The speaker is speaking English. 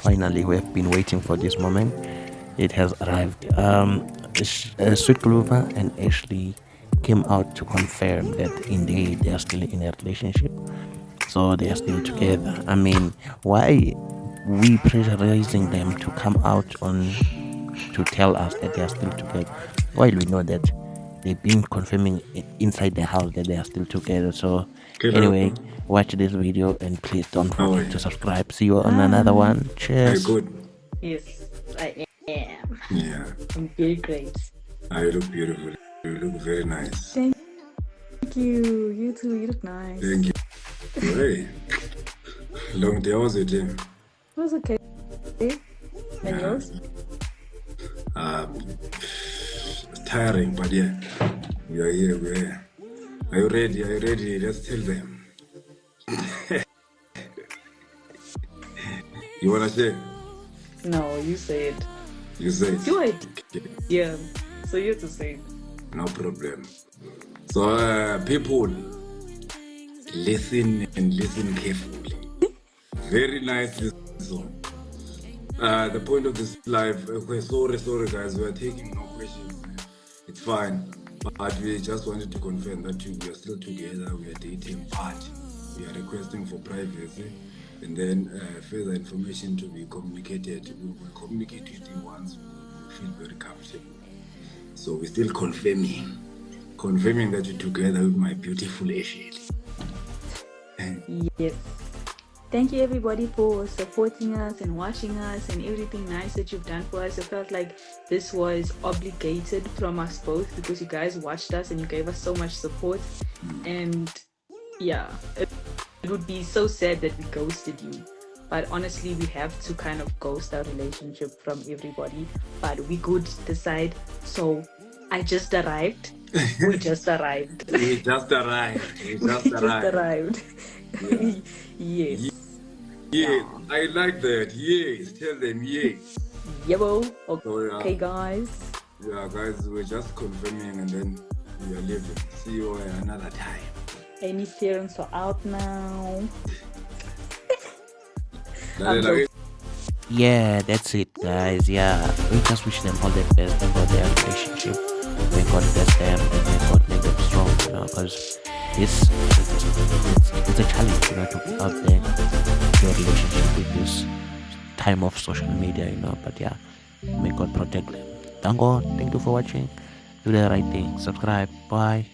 Finally, we have been waiting for this moment. It has arrived. Sweet Guluva and EShelii came out to confirm that indeed they are still in a relationship. So they are still together. I mean, why we pressurizing them to come out on to tell us that they are still together, while we know that they've been confirming inside the house that they are still together? So anyway, Hello. watch this video and please don't How are forget to you? subscribe. See you on another one. Are you Cheers. good? Yes, I am. Yeah. I'm very great. You look beautiful. You look very nice. Thank you. You too. You look nice. Thank you. Hey. Long day, how was your day? It was okay. And Yeah. yours? Tiring, but yeah. We are here, we're here. Are you ready? Are you ready? Let's tell them. You wanna share? No, you said. You say it. Do it. Okay. Yeah. So you have to say it. No problem. So, people, listen and listen carefully. Very nice song. The point of this live, okay, sorry guys, we are taking no questions. It's fine. But we just wanted to confirm that we are still together, we are dating, but we are requesting for privacy. And then further information to be communicated. We will communicate with you once we feel very comfortable. So we're still confirming that you're together with my beautiful EShelii. Yes. Thank you everybody for supporting us and watching us and everything nice that you've done for us. I felt like this was obligated from us both because you guys watched us and you gave us so much support. And yeah, it would be so sad that we ghosted you. But honestly, we have to kind of ghost our relationship from everybody. But we could decide. So I just arrived. We just arrived. We just arrived. We just arrived. Yeah. Yes. Yes, I like that. Yes, tell them yes. Yebo. So, yeah. Okay, guys. Yeah, guys, we're just confirming and then we are leaving. See you another time. Any parents are out now. Yeah, that's it, guys. Yeah, we just wish them all the best about their relationship. May God bless them and may God make them strong, because it's a challenge, to be out there in your relationship with this time of social media, But yeah, may God protect them. Thank God. Thank you for watching. Do the right thing. Subscribe. Bye.